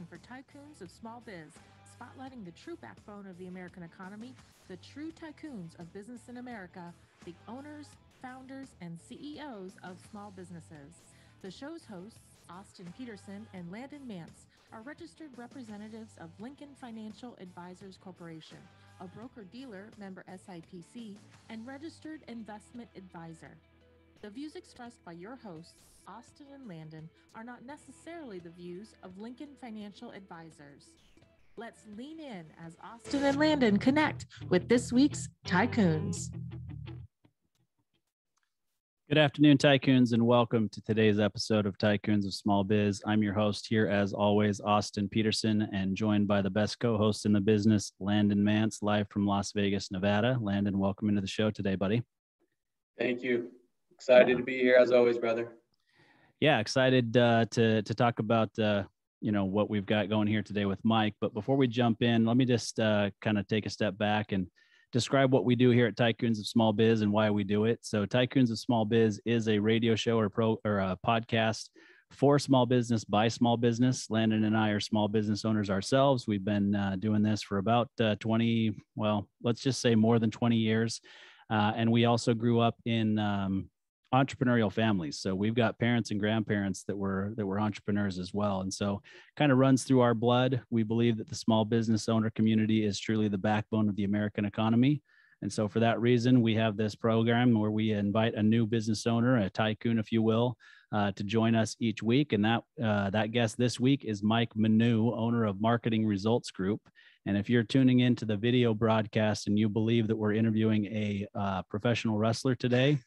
time for Tycoons of Small Biz, spotlighting the true backbone of the American economy, the true tycoons of business in America, the owners, founders, and CEOs of small businesses. The show's hosts, Austin Peterson and Landon Mance, are registered representatives of Lincoln Financial Advisors Corporation, a broker-dealer member SIPC, and registered investment advisor. The views expressed by your hosts, Austin and Landon, are not necessarily the views of Lincoln Financial Advisors. Let's lean in as Austin and Landon connect with this week's Tycoons. Good afternoon, Tycoons, and welcome to today's episode of Tycoons of Small Biz. I'm your host here, as always, Austin Peterson, and joined by the best co-host in the business, Landon Mance, live from Las Vegas, Nevada. Landon, welcome into the show today, buddy. Thank you. Excited to be here, as always, brother. Yeah, excited to talk about what we've got going here today with Mike. But before we jump in, let me just kind of take a step back and describe what we do here at Tycoons of Small Biz and why we do it. So Tycoons of Small Biz is a radio show or a podcast for small business by small business. Landon and I are small business owners ourselves. We've been doing this for about 20, well, let's just say more than 20 years. And we also grew up in entrepreneurial families. So we've got parents and grandparents that were entrepreneurs as well. And so kind of runs through our blood. We believe that the small business owner community is truly the backbone of the American economy. And so for that reason, we have this program where we invite a new business owner, a tycoon, if you will, to join us each week. And that guest this week is Mike Maunu, owner of Marketing Results Group. And if you're tuning into the video broadcast and you believe that we're interviewing a professional wrestler today,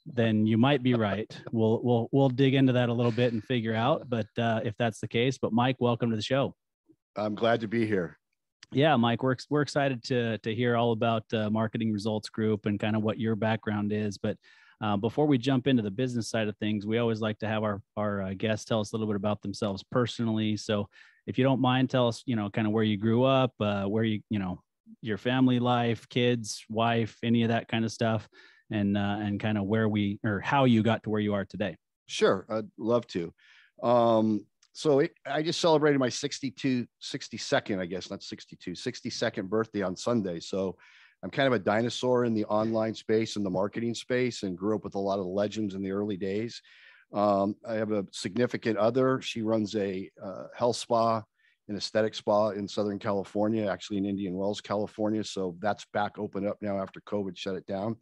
then you might be right. We'll dig into that a little bit and figure out, but if that's the case. But Mike, welcome to the show. I'm glad to be here. Yeah, Mike, we're excited to hear all about Marketing Results Group and kind of what your background is. But before we jump into the business side of things, we always like to have our guests tell us a little bit about themselves personally. So if you don't mind, tell us, kind of where you grew up, where your family life, kids, wife, any of that kind of stuff. And kind of how you got to where you are today. Sure. I'd love to. I just celebrated my 62nd, I guess, not 62, 62nd birthday on Sunday. So I'm kind of a dinosaur in the online space and the marketing space, and grew up with a lot of the legends in the early days. I have a significant other. She runs a health spa, an aesthetic spa in Southern California, actually in Indian Wells, California. So that's back open up now after COVID shut it down.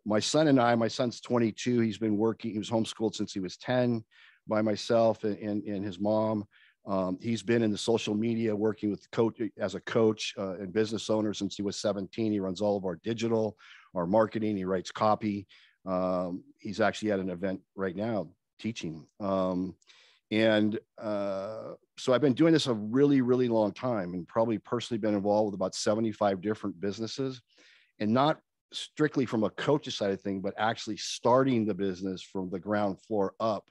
My son and I, my son's 22. He was homeschooled since he was 10 by myself and his mom. He's been in the social media working as a coach and business owner since he was 17. He runs all of our digital, our marketing. He writes copy. He's actually at an event right now teaching. So I've been doing this a really, really long time, and probably personally been involved with about 75 different businesses, and not strictly from a coach's side of thing, but actually starting the business from the ground floor up,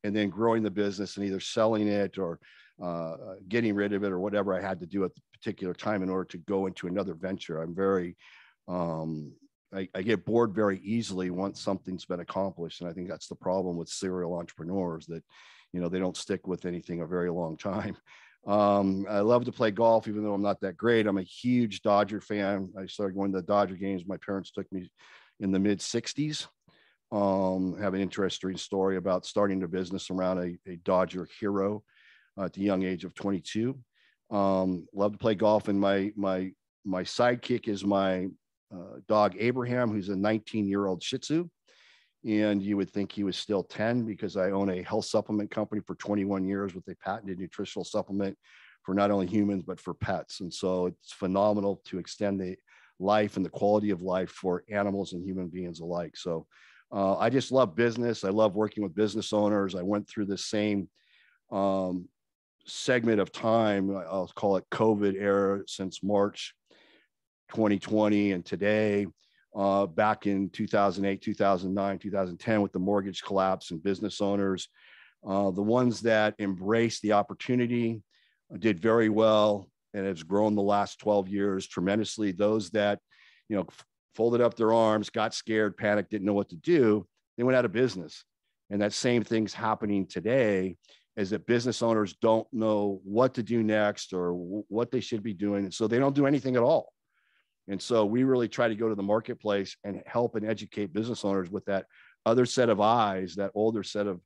and then growing the business and either selling it or getting rid of it or whatever I had to do at the particular time in order to go into another venture. I'm very, I get bored very easily once something's been accomplished. And I think that's the problem with serial entrepreneurs, that, they don't stick with anything a very long time. I love to play golf, even though I'm not that great. I'm a huge Dodger fan. I started going to the Dodger games. My parents took me in the mid 60s. Have an interesting story about starting a business around a Dodger hero at the young age of 22. Love to play golf. And my sidekick is my dog, Abraham, who's a 19-year-old Shih Tzu. And you would think he was still 10, because I own a health supplement company for 21 years with a patented nutritional supplement for not only humans, but for pets. And so it's phenomenal to extend the life and the quality of life for animals and human beings alike. So I just love business. I love working with business owners. I went through this same segment of time, I'll call it COVID era, since March 2020 and today. Back in 2008, 2009, 2010, with the mortgage collapse, and business owners, the ones that embraced the opportunity did very well, and has grown the last 12 years tremendously. Those that, folded up their arms, got scared, panicked, didn't know what to do, they went out of business. And that same thing's happening today. is that business owners don't know what to do next or what they should be doing. And so they don't do anything at all. And so we really try to go to the marketplace and help and educate business owners with that other set of eyes, that older set of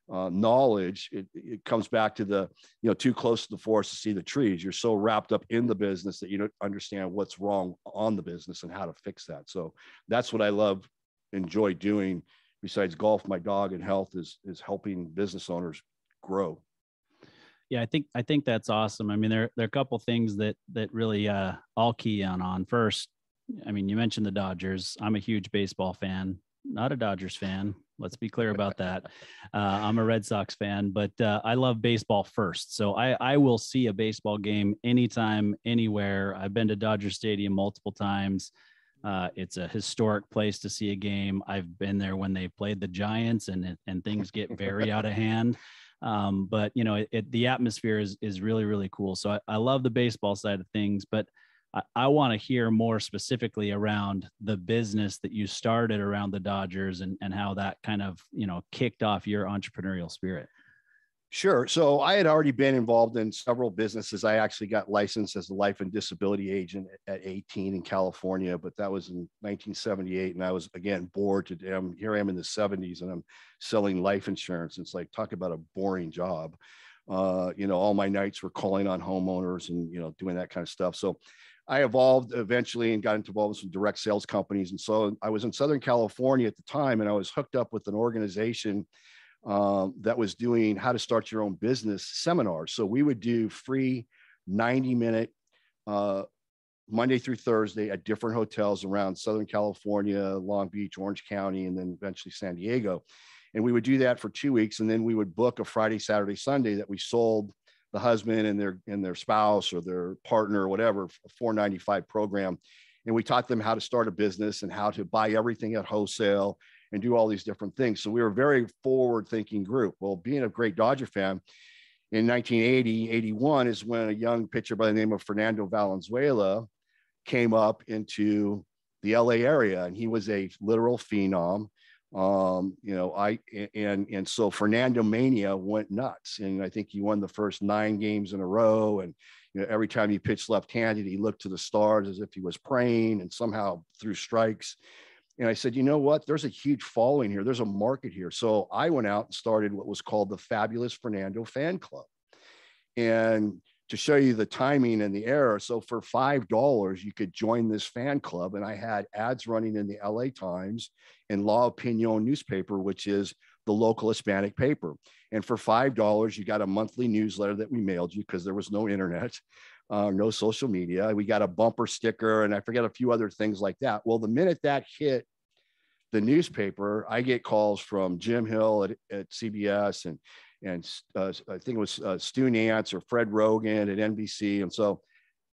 knowledge. It comes back to the, too close to the forest to see the trees. You're so wrapped up in the business that you don't understand what's wrong on the business and how to fix that. So that's what I enjoy doing. Besides golf, my dog and health is helping business owners grow. Yeah, I think that's awesome. I mean, there are a couple things that really I'll key on. First, I mean, you mentioned the Dodgers. I'm a huge baseball fan, not a Dodgers fan. Let's be clear about that. I'm a Red Sox fan, but I love baseball first. So I will see a baseball game anytime, anywhere. I've been to Dodger Stadium multiple times. It's a historic place to see a game. I've been there when they played the Giants and things get very out of hand. But the atmosphere is really, really cool. So I love the baseball side of things, but I want to hear more specifically around the business that you started around the Dodgers and how that kind of, kicked off your entrepreneurial spirit. Sure. So I had already been involved in several businesses. I actually got licensed as a life and disability agent at 18 in California, but that was in 1978. And I was, again, bored to here I am in the 70s and I'm selling life insurance. It's like, talk about a boring job. All my nights were calling on homeowners and, doing that kind of stuff. So I evolved eventually and got involved with some direct sales companies. And so I was in Southern California at the time, and I was hooked up with an organization that was doing how to start your own business seminars. So we would do free 90-minute Monday through Thursday at different hotels around Southern California, Long Beach, Orange County, and then eventually San Diego. And we would do that for 2 weeks. And then we would book a Friday, Saturday, Sunday that we sold the husband and their spouse or their partner or whatever, a $4.95 program. And we taught them how to start a business and how to buy everything at wholesale and do all these different things. So we were a very forward-thinking group. Well, being a great Dodger fan, in 1980, 81 is when a young pitcher by the name of Fernando Valenzuela came up into the LA area, and he was a literal phenom. So Fernando Mania went nuts, and I think he won the first 9 games in a row. And every time he pitched left-handed, he looked to the stars as if he was praying, and somehow threw strikes. And I said, you know what? There's a huge following here. There's a market here. So I went out and started what was called the Fabulous Fernando Fan Club. And to show you the timing and the error, so for $5, you could join this fan club. And I had ads running in the LA Times and La Opinion newspaper, which is the local Hispanic paper. And for $5, you got a monthly newsletter that we mailed you because there was no internet. No social media. We got a bumper sticker, and I forget a few other things like that. Well, the minute that hit the newspaper, I get calls from Jim Hill at CBS and I think it was Stu Nance or Fred Rogan at NBC. And so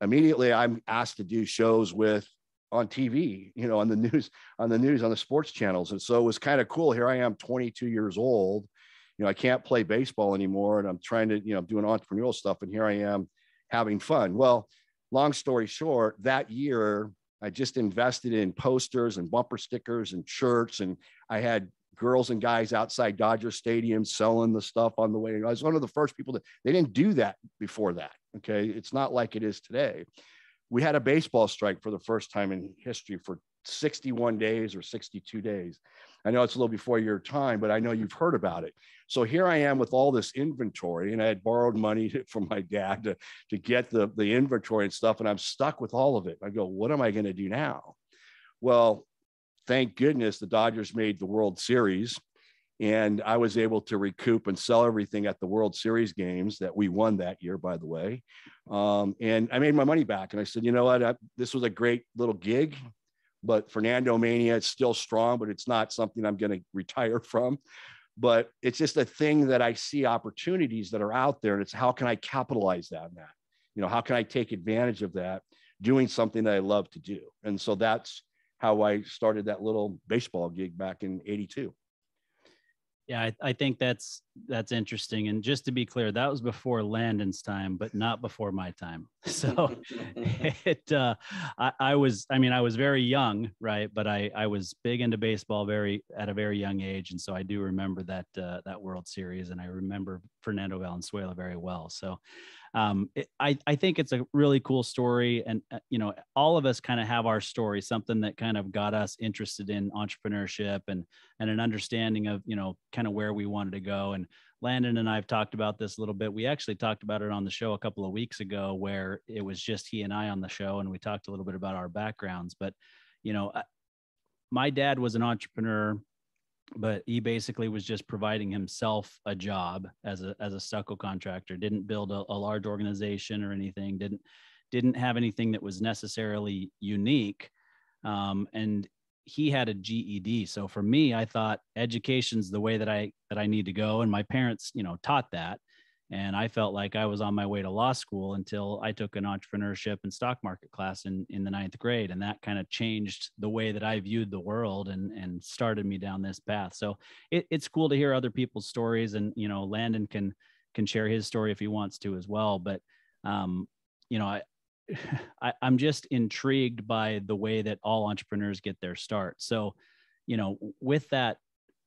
immediately I'm asked to do shows on TV, on the sports channels. And so it was kind of cool. Here I am, 22 years old. I can't play baseball anymore, and I'm trying to, doing entrepreneurial stuff. And here I am having fun. Well, long story short, that year I just invested in posters and bumper stickers and shirts, and I had girls and guys outside Dodger Stadium selling the stuff on the way. I was one of the first people they didn't do that before that. Okay. It's not like it is today. We had a baseball strike for the first time in history for 61 days or 62 days. I know it's a little before your time, but I know you've heard about it. So here I am with all this inventory, and I had borrowed money from my dad to get the inventory and stuff, and I'm stuck with all of it. I go, what am I going to do now? Well, thank goodness the Dodgers made the World Series, and I was able to recoup and sell everything at the World Series games that we won that year, by the way. And I made my money back, and I said, you know what, this was a great little gig, but Fernando Mania, it's still strong, but it's not something I'm going to retire from. But it's just a thing that I see opportunities that are out there, and it's how can I capitalize on that? How can I take advantage of that, doing something that I love to do? And so that's how I started that little baseball gig back in 82. Yeah, I think that's interesting. And just to be clear, that was before Landon's time, but not before my time. So I was very young, right? But I was big into baseball at a very young age. And so I do remember that World Series, and I remember Fernando Valenzuela very well. So I think it's a really cool story. And, all of us kind of have our story, something that kind of got us interested in entrepreneurship and an understanding of, kind of where we wanted to go. And Landon and I have talked about this a little bit. We actually talked about it on the show a couple of weeks ago, where it was just he and I on the show, and we talked a little bit about our backgrounds. But, my dad was an entrepreneur, but he basically was just providing himself a job as a stucco contractor. Didn't build a large organization or anything. Didn't have anything that was necessarily unique. And he had a GED. So for me, I thought education's the way that I need to go. And my parents, taught that. And I felt like I was on my way to law school until I took an entrepreneurship and stock market class in the 9th grade. And that kind of changed the way that I viewed the world and started me down this path. So it's cool to hear other people's stories. And, Landon can share his story if he wants to as well. But, I'm just intrigued by the way that all entrepreneurs get their start. So, with that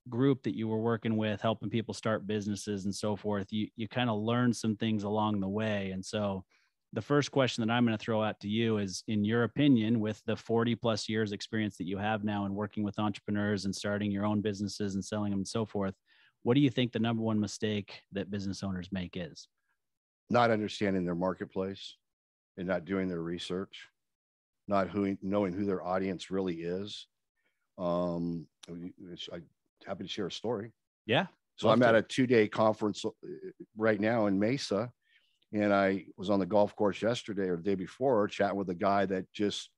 group that you were working with, helping people start businesses and so forth, you kind of learn some things along the way. And so the first question that I'm going to throw out to you is, in your opinion, with the 40 plus years experience that you have now in working with entrepreneurs and starting your own businesses and selling them and so forth, what do you think the number one mistake that business owners make is? Not understanding their marketplace and not doing their research, not knowing who their audience really is. I'm happy to share a story. Yeah. So I'm at a 2-day conference right now in Mesa, and I was on the golf course yesterday or the day before chatting with a guy that just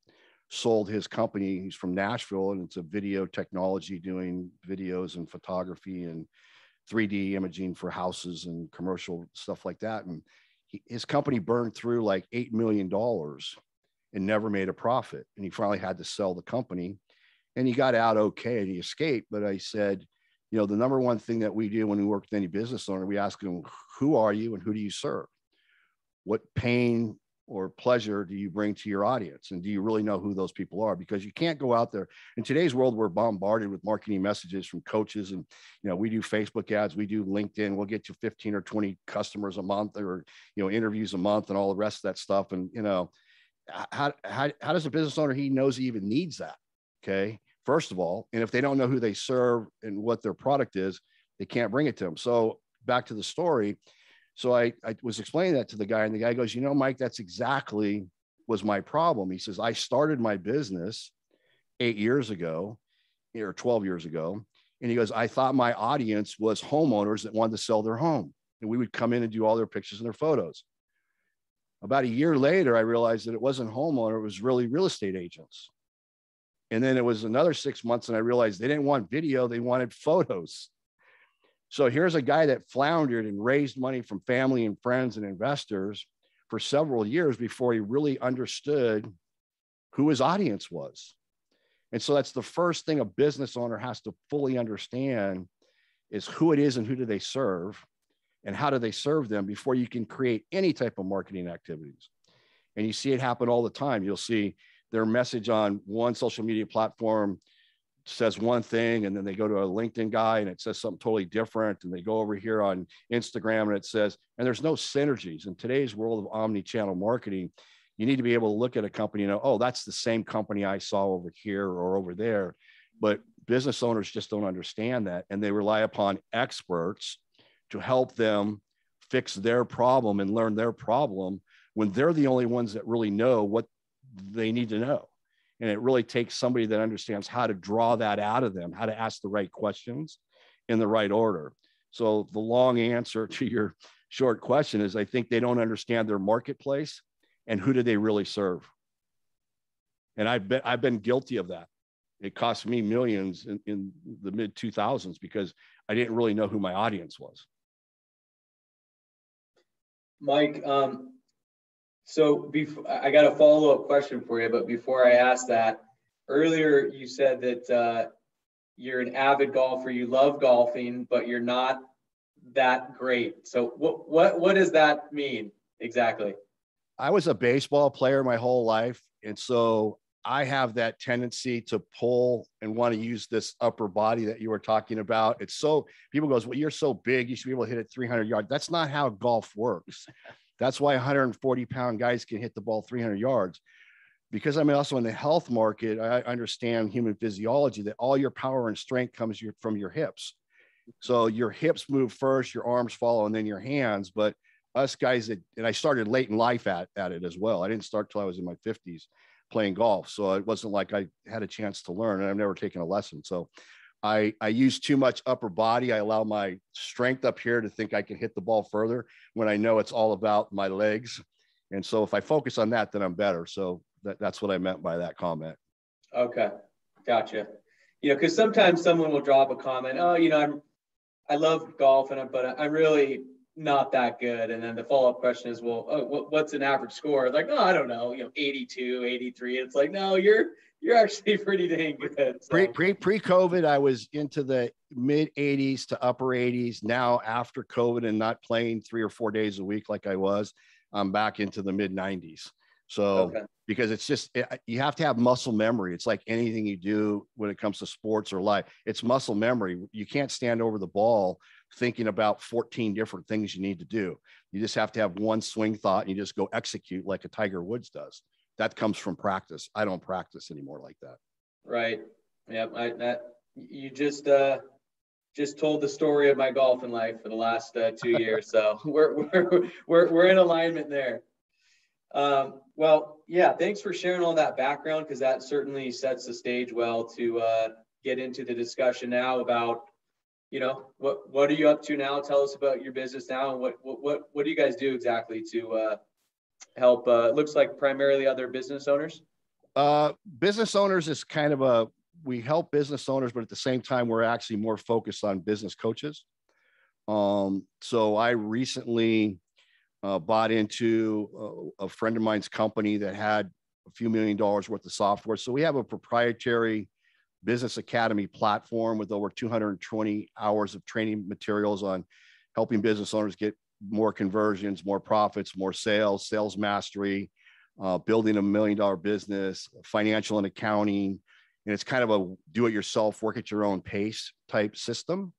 sold his company. He's from Nashville, and it's a video technology, doing videos and photography and 3D imaging for houses and commercial stuff like that. And his company burned through like $8 million and never made a profit. And he finally had to sell the company, and he got out okay and he escaped. But I said, the number one thing that we do when we work with any business owner, we ask them, who are you and who do you serve? What pain or pleasure do you bring to your audience? And do you really know who those people are? Because you can't go out there. In today's world, we're bombarded with marketing messages from coaches. And, we do Facebook ads, we do LinkedIn, we'll get you 15 or 20 customers a month, or, interviews a month and all the rest of that stuff. And, how does a business owner, he knows he even needs that? Okay. First of all, and if they don't know who they serve and what their product is, they can't bring it to them. So back to the story. So I was explaining that to the guy, and the guy goes, Mike, that's exactly was my problem. He says, I started my business 8 years ago or 12 years ago. And he goes, I thought my audience was homeowners that wanted to sell their home, and we would come in and do all their pictures and their photos. About a year later, I realized that it wasn't homeowner, it was really real estate agents. And then it was another 6 months, and I realized they didn't want video, they wanted photos. So here's a guy that floundered and raised money from family and friends and investors for several years before he really understood who his audience was. And so that's the first thing a business owner has to fully understand, is who it is and who do they serve and how do they serve them before you can create any type of marketing activities. And you see it happen all the time. You'll see their message on one social media platform says one thing, and then they go to a LinkedIn guy and it says something totally different. And they go over here on Instagram and it says, and there's no synergies. In today's world of omni-channel marketing, you need to be able to look at a company and know, oh, that's the same company I saw over here or over there. But business owners just don't understand that. And they rely upon experts to help them fix their problem and learn their problem, when they're the only ones that really know what they need to know. And it really takes somebody that understands how to draw that out of them, how to ask the right questions in the right order. So the long answer to your short question is, I think they don't understand their marketplace and who do they really serve. And I've been guilty of that. It cost me millions in the mid 2000s because I didn't really know who my audience was. Mike, so I got a follow-up question for you, but before I ask that, earlier you said that you're an avid golfer, you love golfing, but you're not that great. So what does that mean exactly? I was a baseball player my whole life. And so I have that tendency to pull and want to use this upper body that you were talking about. It's so, people goes, well, you're so big, you should be able to hit it 300 yards. That's not how golf works. That's why 140-pound guys can hit the ball 300 yards. Because I'm also in the health market, I understand human physiology, that all your power and strength comes from your hips. So your hips move first, your arms follow, and then your hands. But us guys and I started late in life at it as well. I didn't start till I was in my 50s playing golf. So it wasn't like I had a chance to learn, and I've never taken a lesson. So I use too much upper body. I allow my strength up here to think I can hit the ball further when I know it's all about my legs. And so if I focus on that, then I'm better. So that's what I meant by that comment. Okay. Gotcha. Because sometimes someone will drop a comment, oh, I love golf, but I'm really not that good. And then the follow-up question is, well, what's an average score? Like, oh, I don't know, 82, 83. It's like, no, you're actually pretty dang good. So. Pre-COVID, I was into the mid 80s to upper 80s. Now after COVID and not playing 3 or 4 days a week like I was, I'm back into the mid 90s. So because it's just, you have to have muscle memory. It's like anything you do when it comes to sports or life, it's muscle memory. You can't stand over the ball thinking about 14 different things you need to do. You just have to have one swing thought and you just go execute like a Tiger Woods does. That comes from practice. I don't practice anymore like that. Right. Yeah. You just told the story of my golfing life for the last 2 years. So we're in alignment there. Well, yeah, thanks for sharing all that background, because that certainly sets the stage well to get into the discussion now about, what are you up to now? Tell us about your business now, and what do you guys do exactly to help? Looks like primarily other business owners. Business owners is kind of we help business owners, but at the same time, we're actually more focused on business coaches. So I recently bought into a friend of mine's company that had a few $1 million worth of software. So we have a proprietary business academy platform with over 220 hours of training materials on helping business owners get more conversions, more profits, more sales mastery, building a $1 million business, financial and accounting. And it's kind of a do-it-yourself, work at your own pace type system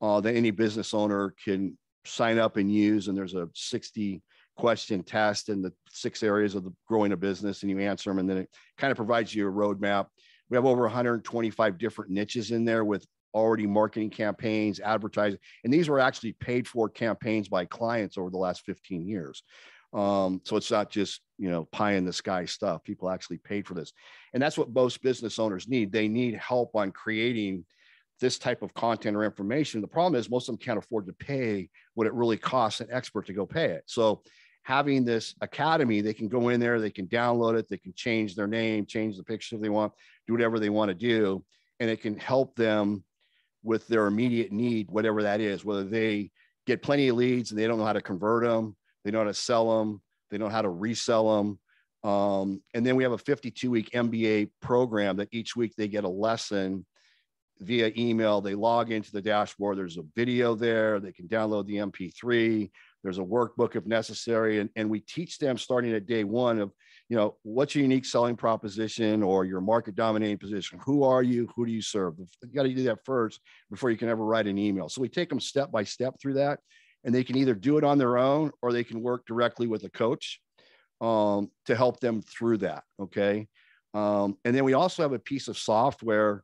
that any business owner can sign up and use. And there's a 60-question test in the 6 areas of growing a business, and you answer them. And then it kind of provides you a roadmap. We have over 125 different niches in there with already marketing campaigns, advertising. And these were actually paid for campaigns by clients over the last 15 years. So it's not just, pie in the sky stuff. People actually paid for this. And that's what most business owners need. They need help on creating this type of content or information. The problem is most of them can't afford to pay what it really costs an expert to go pay it. So having this academy, they can go in there, they can download it, they can change their name, change the picture if they want, do whatever they want to do. And it can help them with their immediate need, whatever that is, whether they get plenty of leads and they don't know how to convert them, they know how to sell them, they know how to resell them. And then we have a 52-week MBA program that each week they get a lesson via email. They log into the dashboard. There's a video there. They can download the MP3. There's a workbook if necessary. And we teach them starting at day one of, what's your unique selling proposition or your market dominating position? Who are you? Who do you serve? You got to do that first before you can ever write an email. So we take them step by step through that, and they can either do it on their own or they can work directly with a coach to help them through that. Okay. And then we also have a piece of software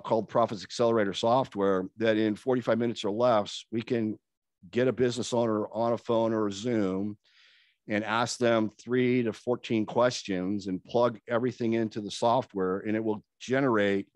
called Profits Accelerator software that in 45 minutes or less, we can get a business owner on a phone or a Zoom and ask them 3 to 14 questions and plug everything into the software, and it will generate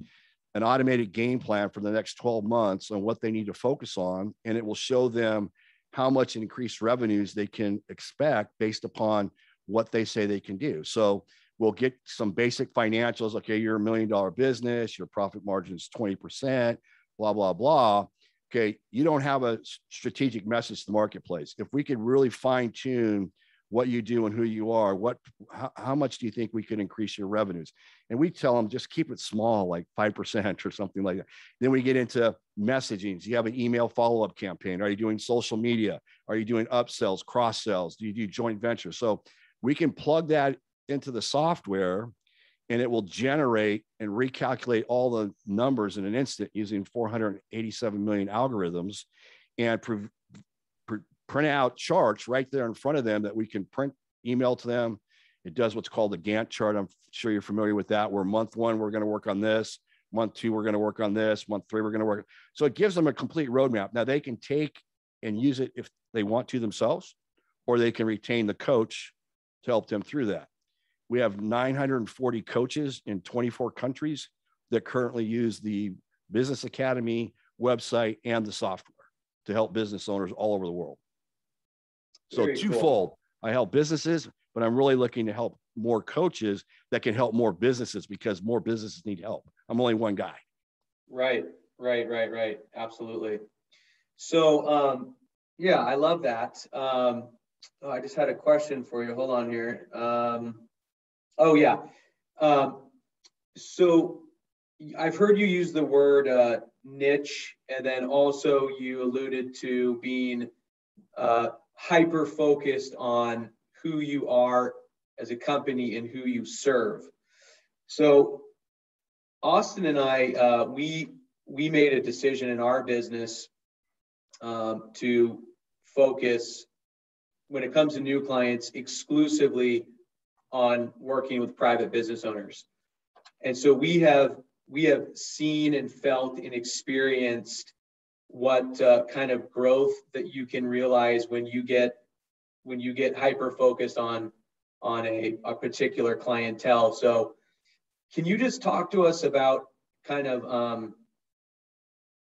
an automated game plan for the next 12 months on what they need to focus on. And it will show them how much increased revenues they can expect based upon what they say they can do. So we'll get some basic financials. Okay, you're $1 million business, your profit margin is 20%, blah, blah, blah. Okay, you don't have a strategic message to the marketplace. If we could really fine tune what you do and who you are. How much do you think we could increase your revenues? And we tell them, just keep it small, like 5% or something like that. Then we get into messaging. Do you have an email follow-up campaign? Are you doing social media? Are you doing upsells, cross sells? Do you do joint ventures? So we can plug that into the software, and it will generate and recalculate all the numbers in an instant using 487 million algorithms, and print out charts right there in front of them that we can email to them. It does what's called a Gantt chart. I'm sure you're familiar with that, where month 1, we're going to work on this. Month 2, we're going to work on this. Month 3, we're going to work. So it gives them a complete roadmap. Now they can take and use it if they want to themselves, or they can retain the coach to help them through that. We have 940 coaches in 24 countries that currently use the Business Academy website and the software to help business owners all over the world. So Very twofold. cool. I help businesses, but I'm really looking to help more coaches that can help more businesses, because more businesses need help. I'm only one guy. Right. Absolutely. So, yeah, I love that. I just had a question for you. Hold on here. Oh yeah. So I've heard you use the word niche, and then also you alluded to being hyper focused on who you are as a company and who you serve. So Austin and I, we made a decision in our business to focus, when it comes to new clients, exclusively on working with private business owners. And so we have seen and felt and experienced what kind of growth that you can realize when you get hyper focused on a particular clientele. So can you just talk to us about kind of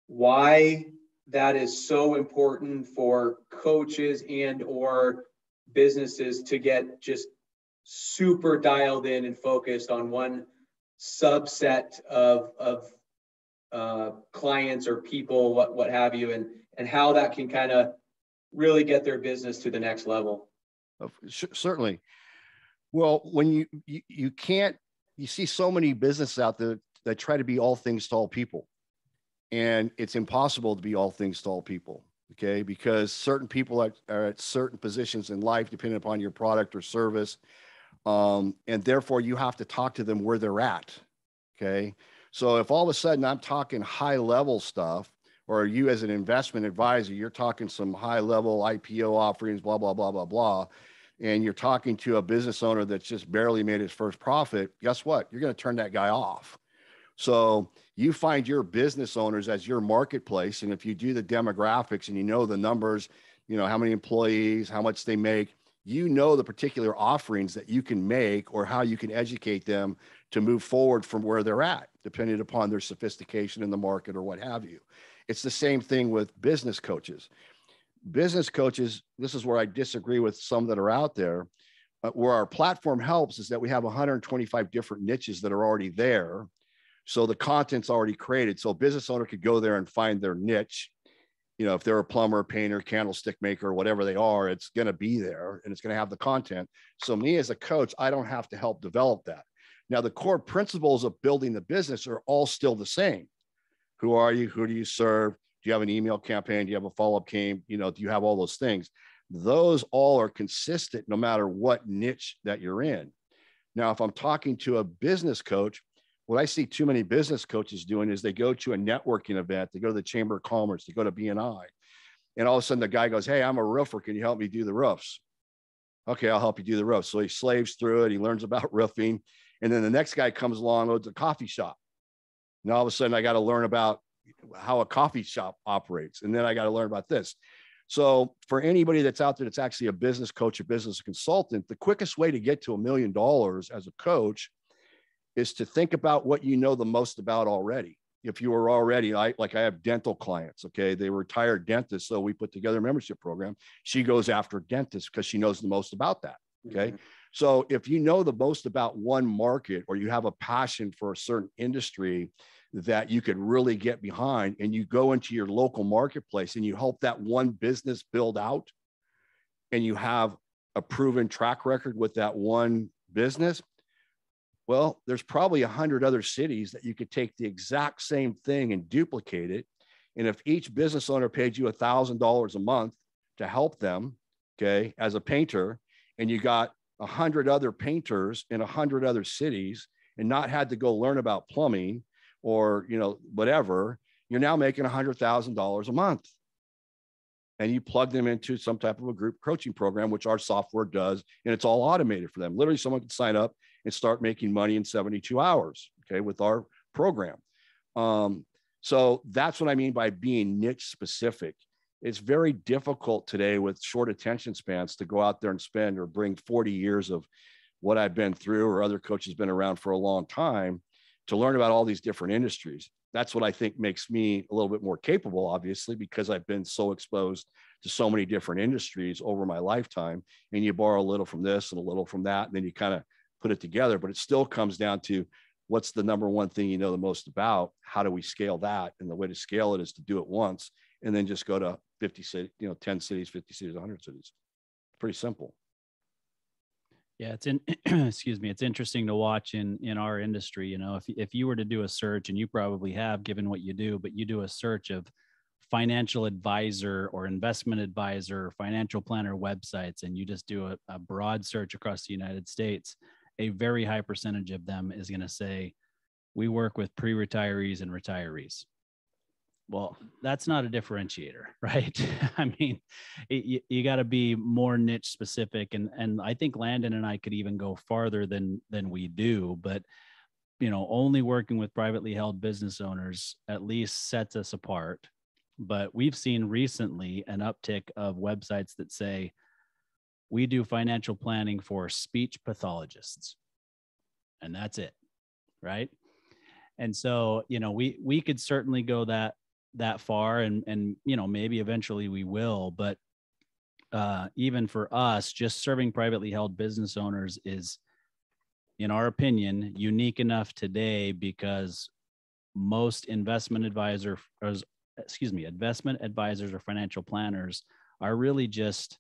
why that is so important for coaches and or businesses to get just super dialed in and focused on one subset of clients or people, what have you, and how that can kind of really get their business to the next level? Certainly. Well, when you can't, you see so many businesses out there that try to be all things to all people, and it's impossible to be all things to all people. Okay, because certain people are at certain positions in life, depending upon your product or service. And therefore you have to talk to them where they're at. Okay. So if all of a sudden I'm talking high level stuff, or you as an investment advisor, you're talking some high level IPO offerings, blah, blah, blah, blah, blah, and you're talking to a business owner that's just barely made his first profit, guess what? You're going to turn that guy off. So you find your business owners as your marketplace. And if you do the demographics and you know the numbers, you know, how many employees, how much they make, you know the particular offerings that you can make or how you can educate them to move forward from where they're at, depending upon their sophistication in the market or what have you. It's the same thing with business coaches. Business coaches, this is where I disagree with some that are out there. Where our platform helps is that we have 125 different niches that are already there. So the content's already created. So a business owner could go there and find their niche. You know, if they're a plumber, painter, candlestick maker, whatever they are, it's going to be there and it's going to have the content. So me as a coach, I don't have to help develop that. Now, the core principles of building the business are all still the same. Who are you? Who do you serve? Do you have an email campaign? Do you have a follow-up campaign? You know, do you have all those things? Those all are consistent no matter what niche that you're in. Now, if I'm talking to a business coach, what I see too many business coaches doing is they go to a networking event, they go to the Chamber of Commerce, they go to BNI, and all of a sudden the guy goes, "Hey, I'm a roofer. Can you help me do the roofs?" Okay, I'll help you do the roofs. So he slaves through it. He learns about roofing. And then the next guy comes along, owns a coffee shop. And all of a sudden I got to learn about how a coffee shop operates. And then I got to learn about this. So for anybody that's out there that's actually a business coach or business consultant, the quickest way to get to $1 million as a coach is to think about what you know the most about already. If you were already, like I have dental clients, okay, they were retired dentists, so we put together a membership program. She goes after dentists because she knows the most about that, okay? Mm-hmm. So if you know the most about one market, or you have a passion for a certain industry that you could really get behind, and you go into your local marketplace and you help that one business build out, and you have a proven track record with that one business, well, there's probably 100 other cities that you could take the exact same thing and duplicate it. And if each business owner paid you $1,000 a month to help them, okay, as a painter, and you got 100 other painters in 100 other cities and not had to go learn about plumbing or, you know, whatever, you're now making $100,000 a month. And you plug them into some type of a group coaching program, which our software does, and it's all automated for them. Literally, someone can sign up and start making money in 72 hours, okay, with our program. So that's what I mean by being niche specific. It's very difficult today with short attention spans to go out there and spend or bring 40 years of what I've been through or other coaches been around for a long time to learn about all these different industries. That's what I think makes me a little bit more capable, obviously, because I've been so exposed to so many different industries over my lifetime. And you borrow a little from this and a little from that, and then you kind of put it together. But it still comes down to what's the number one thing you know the most about? How do we scale that? And the way to scale it is to do it once and then just go to 50 cities, you know, 10 cities, 50 cities, 100 cities. Pretty simple. Yeah, excuse me. It's interesting to watch in our industry. You know, if you were to do a search, and you probably have, given what you do, but you do a search of financial advisor or investment advisor or financial planner websites, and you just do a broad search across the United States, a very high percentage of them is going to say, we work with pre-retirees and retirees. Well, that's not a differentiator, right? I mean, you got to be more niche specific. And I think Landon and I could even go farther than we do, but, you know, only working with privately held business owners at least sets us apart. But we've seen recently an uptick of websites that say, we do financial planning for speech pathologists. And that's it, right? And so, you know, we could certainly go that far, and you know, maybe eventually we will, but even for us, just serving privately held business owners is, in our opinion, unique enough today because most investment advisors or financial planners are really just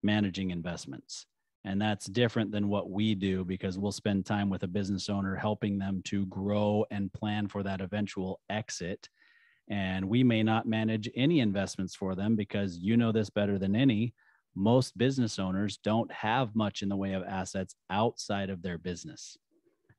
managing investments. And that's different than what we do, because we'll spend time with a business owner helping them to grow and plan for that eventual exit. And we may not manage any investments for them, because you know this better than any. Most business owners don't have much in the way of assets outside of their business.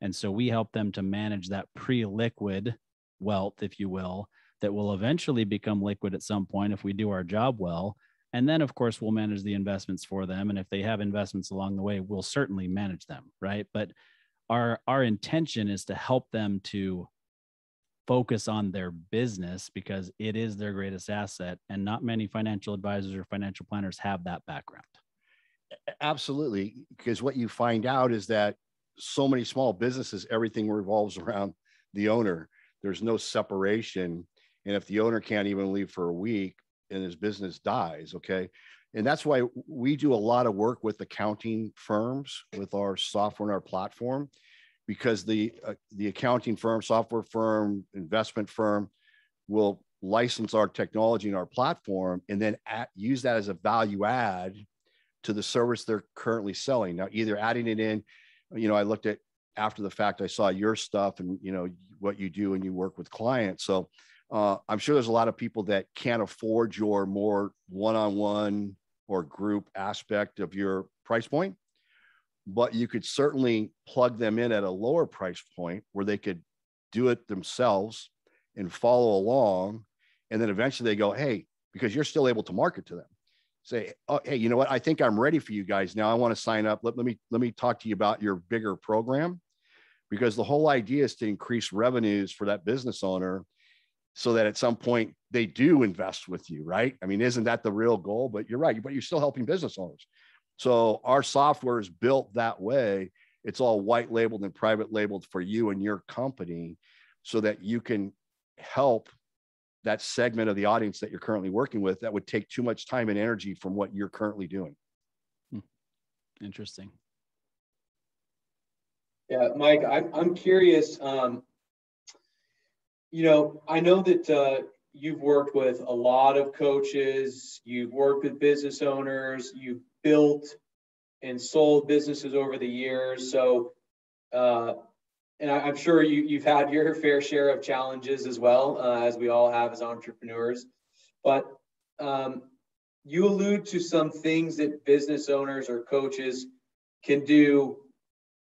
And so we help them to manage that pre-liquid wealth, if you will, that will eventually become liquid at some point if we do our job well. And then, of course, we'll manage the investments for them. And if they have investments along the way, we'll certainly manage them, right? But our intention is to help them to focus on their business, because it is their greatest asset, and not many financial advisors or financial planners have that background. Absolutely. Because what you find out is that so many small businesses, everything revolves around the owner. There's no separation. And if the owner can't even leave for a week, and his business dies, okay? And that's why we do a lot of work with accounting firms with our software and our platform, because the accounting firm, software firm, investment firm will license our technology and our platform, and then use that as a value add to the service they're currently selling. Now, either adding it in, you know, I looked at after the fact, I saw your stuff and, you know, what you do and you work with clients. So I'm sure there's a lot of people that can't afford your more one-on-one or group aspect of your price point, but you could certainly plug them in at a lower price point where they could do it themselves and follow along. And then eventually they go, hey, because you're still able to market to them, say, oh, hey, you know what? I think I'm ready for you guys now. I want to sign up. Let me talk to you about your bigger program, because the whole idea is to increase revenues for that business owner so that at some point they do invest with you, right? I mean, isn't that the real goal? But you're right, but you're still helping business owners. So our software is built that way. It's all white labeled and private labeled for you and your company, so that you can help that segment of the audience that you're currently working with that would take too much time and energy from what you're currently doing. Interesting. Yeah, Mike, I'm curious. You know, I know that you've worked with a lot of coaches, you've worked with business owners, you've built and sold businesses over the years. So, and I'm sure you've had your fair share of challenges as well, as we all have as entrepreneurs. But you allude to some things that business owners or coaches can do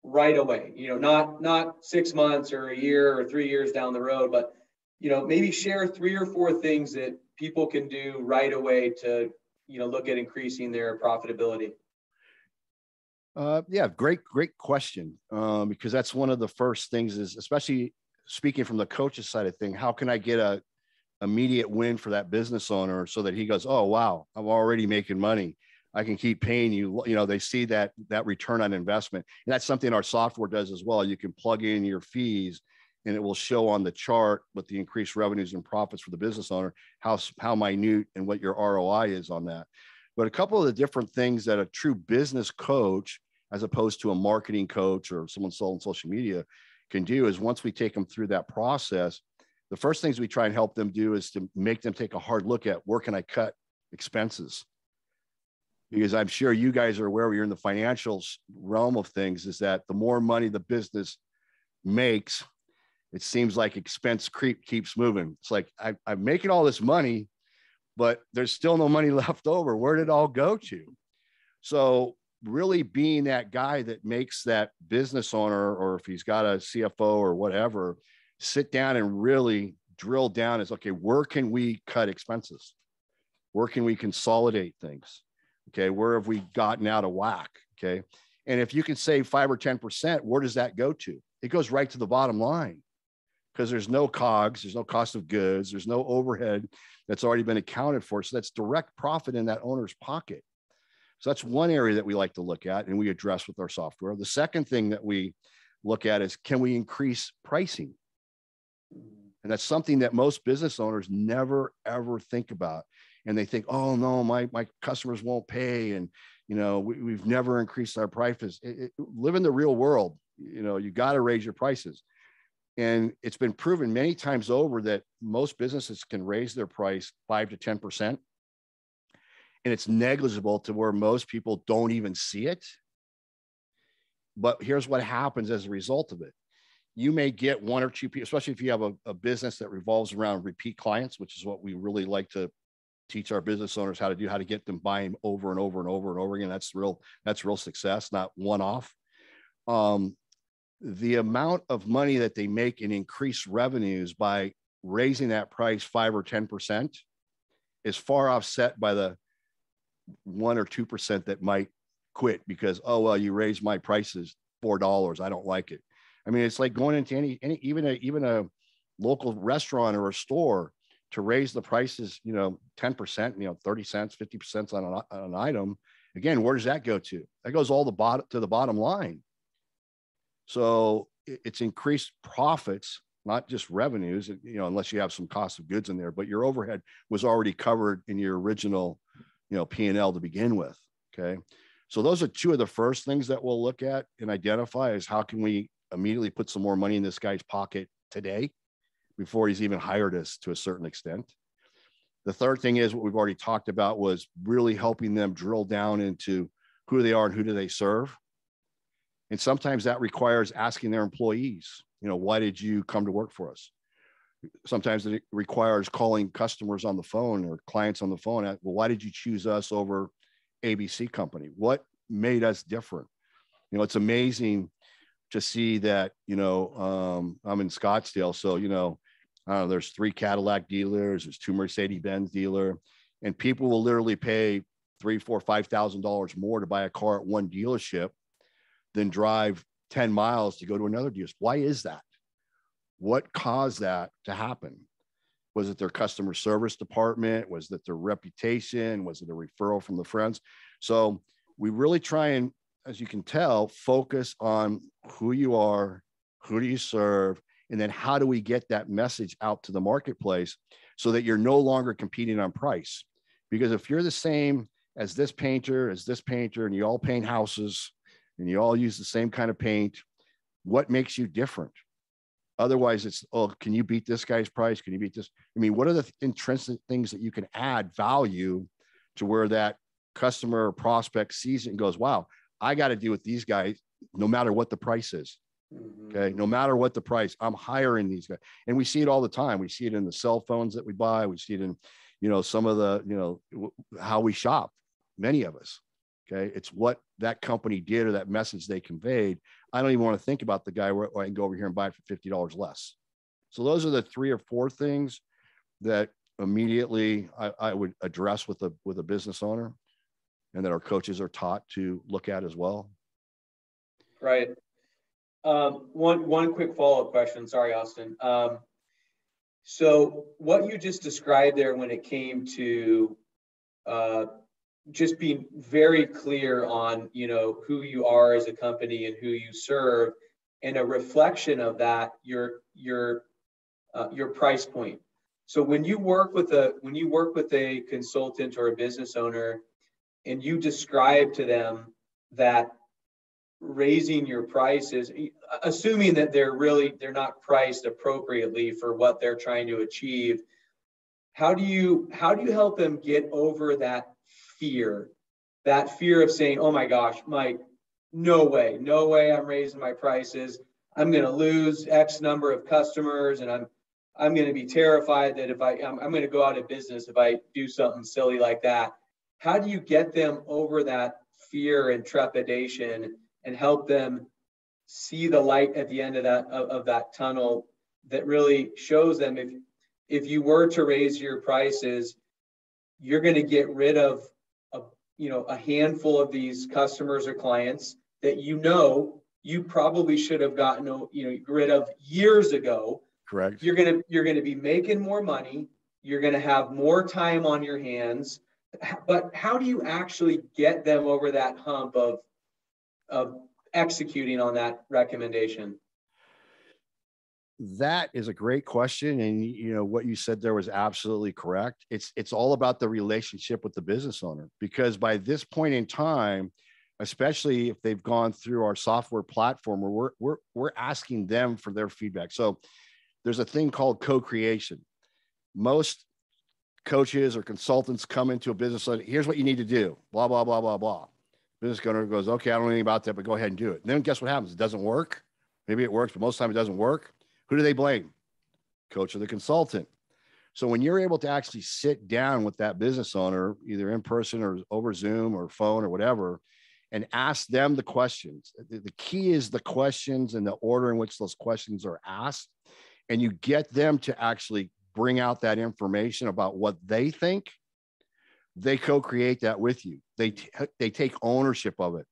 right away. Not 6 months or a year or 3 years down the road, but maybe share 3 or 4 things that people can do right away to look at increasing their profitability. Yeah, great question. Because that's one of the first things is, especially speaking from the coach's side of thing, how can I get a immediate win for that business owner so that he goes, oh, wow, I'm already making money. I can keep paying you. They see that return on investment. And that's something our software does as well. You can plug in your fees and it will show on the chart with the increased revenues and profits for the business owner, how minute and what your ROI is on that. But a couple of the different things that a true business coach, as opposed to a marketing coach or someone sold on social media, can do is, once we take them through that process, the first things we try and help them do is to make them take a hard look at, where can I cut expenses? Because I'm sure you guys are aware, you're in the financial realm of things, is that the more money the business makes, it seems like expense creep keeps moving. It's like, I'm making all this money, but there's still no money left over. Where did it all go to? So really being that guy that makes that business owner, or if he's got a CFO or whatever, sit down and really drill down is, okay, where can we cut expenses? Where can we consolidate things? Okay, where have we gotten out of whack? Okay, and if you can save 5 or 10%, where does that go to? It goes right to the bottom line, because there's no COGS, there's no cost of goods, there's no overhead that's already been accounted for. So that's direct profit in that owner's pocket. So that's one area that we like to look at and we address with our software. The second thing that we look at is, can we increase pricing? And that's something that most business owners never, ever think about. And they think, oh no, my customers won't pay. And, we've never increased our prices. Live in the real world. You got to raise your prices. And it's been proven many times over that most businesses can raise their price 5 to 10%. And it's negligible to where most people don't even see it. But here's what happens as a result of it. You may get 1 or 2 people, especially if you have a business that revolves around repeat clients, which is what we really like to teach our business owners how to do, how to get them buying over and over and over and over again. That's real success, not one-off. The amount of money that they make in increased revenues by raising that price 5 or 10% is far offset by the 1 or 2% that might quit because, oh, well, you raised my prices $4. I don't like it. I mean, it's like going into even a local restaurant or a store to raise the prices, 10%, 30 cents, 50% on an item. Again, where does that go to? That goes all to the bottom line. So it's increased profits, not just revenues, unless you have some cost of goods in there, but your overhead was already covered in your original, P&L to begin with. Okay. So those are 2 of the first things that we'll look at and identify is, how can we immediately put some more money in this guy's pocket today before he's even hired us to a certain extent. The third thing is what we've already talked about, was really helping them drill down into who they are and who do they serve. And sometimes that requires asking their employees, why did you come to work for us? Sometimes it requires calling customers on the phone or clients on the phone. Well, why did you choose us over ABC company? What made us different? It's amazing to see that, I'm in Scottsdale. So, I don't know, there's 3 Cadillac dealers, there's 2 Mercedes-Benz dealer, and people will literally pay $3,000, $4,000, $5,000 more to buy a car at one dealership than drive 10 miles to go to another dealership. Why is that? What caused that to happen? Was it their customer service department? Was it their reputation? Was it a referral from the friends? So we really try and, as you can tell, focus on who you are, who do you serve, and then how do we get that message out to the marketplace so that you're no longer competing on price? Because if you're the same as this painter, and you all paint houses and you all use the same kind of paint, what makes you different? Otherwise, it's, oh, can you beat this guy's price? Can you beat this? I mean, what are the intrinsic things that you can add value to where that customer or prospect sees it and goes, wow, I got to deal with these guys no matter what the price is. Okay. No matter what the price, I'm hiring these guys. And we see it all the time. We see it in the cell phones that we buy. We see it in, some of the, how we shop, many of us. Okay. It's what that company did or that message they conveyed. I don't even want to think about the guy where I can go over here and buy it for $50 less. So those are the 3 or 4 things that immediately I would address with a business owner, and that our coaches are taught to look at as well. Right. One quick follow-up question. Sorry, Austin. So what you just described there when it came to just being very clear on, who you are as a company and who you serve, and a reflection of that, your price point. So when you work with a consultant or a business owner, and you describe to them that raising your prices, assuming that they're not priced appropriately for what they're trying to achieve, how do you help them get over that fear of saying, oh my gosh, Mike, no way I'm raising my prices. I'm going to lose X number of customers, and I'm going to be terrified that if I'm going to go out of business if I do something silly like that. How do you get them over that fear and trepidation and help them see the light at the end of that tunnel that really shows them if you were to raise your prices, you're going to get rid of a handful of these customers or clients that you probably should have gotten rid of years ago. Correct. You're going to be making more money. You're going to have more time on your hands. But how do you actually get them over that hump of executing on that recommendation? That is a great question. And what you said there was absolutely correct. It's all about the relationship with the business owner, because by this point in time, especially if they've gone through our software platform, where we're asking them for their feedback. So there's a thing called co-creation. Most coaches or consultants come into a business owner, here's what you need to do, blah, blah, blah, blah, blah. Business owner goes, okay, I don't know anything about that, but go ahead and do it. And then guess what happens? It doesn't work. Maybe it works, but most of the time it doesn't work. Who do they blame? Coach or the consultant. So when you're able to actually sit down with that business owner, either in person or over Zoom or phone or whatever, and ask them the questions. The key is the questions and the order in which those questions are asked. And you get them to actually bring out that information about what they think. They co-create that with you. They take ownership of it.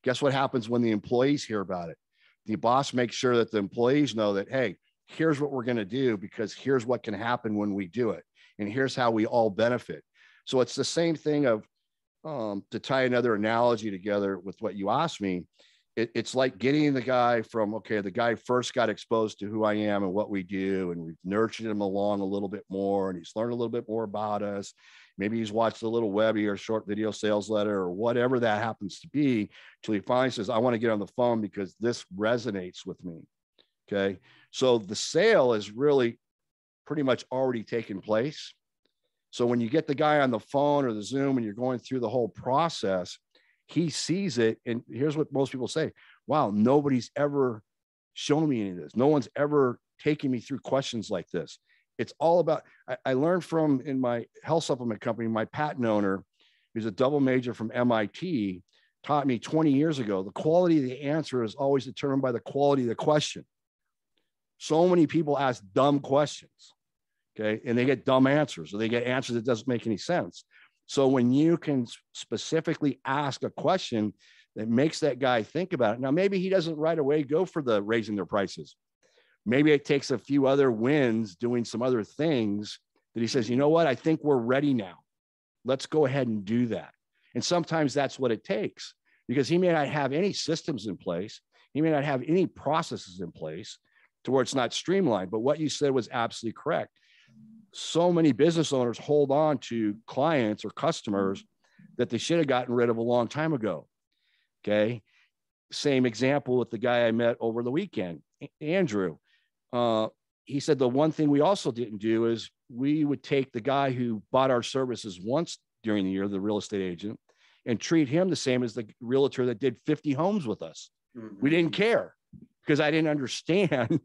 Guess what happens when the employees hear about it? The boss makes sure that the employees know that, hey, here's what we're going to do, because here's what can happen when we do it. And here's how we all benefit. So it's the same thing of, to tie another analogy together with what you asked me, it's like getting the guy from, okay, the guy first got exposed to who I am and what we do, and we've nurtured him along a little bit more, and he's learned a little bit more about us. Maybe he's watched a little Webby or short video sales letter or whatever that happens to be, till he finally says, I want to get on the phone because this resonates with me. Okay. So the sale is really pretty much already taken place. So when you get the guy on the phone or the Zoom and you're going through the whole process, he sees it. And here's what most people say: wow, nobody's ever shown me any of this. No one's ever taken me through questions like this. It's all about, I learned from, in my health supplement company, my patent owner, who's a double major from MIT, taught me 20 years ago, the quality of the answer is always determined by the quality of the question. So many people ask dumb questions, okay, and they get dumb answers, or they get answers that doesn't make any sense. So when you can specifically ask a question that makes that guy think about it. Now, maybe he doesn't right away go for the raising their prices. Maybe it takes a few other wins doing some other things that he says, you know what, I think we're ready now. Let's go ahead and do that. And sometimes that's what it takes, because he may not have any systems in place. He may not have any processes in place to where it's not streamlined. But what you said was absolutely correct. So many business owners hold on to clients or customers that they should have gotten rid of a long time ago. Okay. Same example with the guy I met over the weekend, Andrew. He said the one thing we also didn't do is we would take the guy who bought our services once during the year, the real estate agent, and treat him the same as the realtor that did 50 homes with us. We didn't care because I didn't understand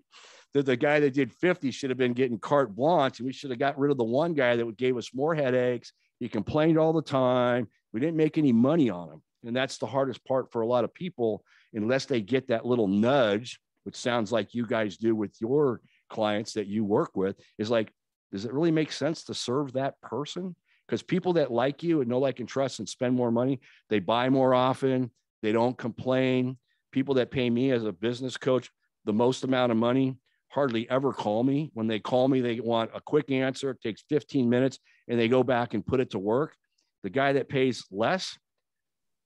that the guy that did 50 should have been getting carte blanche, and we should have got rid of the one guy that gave us more headaches. He complained all the time. We didn't make any money on him. And that's the hardest part for a lot of people, unless they get that little nudge, which sounds like you guys do with your clients that you work with, is like, does it really make sense to serve that person? Because people that like you and know, like, and trust and spend more money, they buy more often. They don't complain. People that pay me as a business coach the most amount of money hardly ever call me. When they call me, they want a quick answer. It takes 15 minutes and they go back and put it to work. The guy that pays less,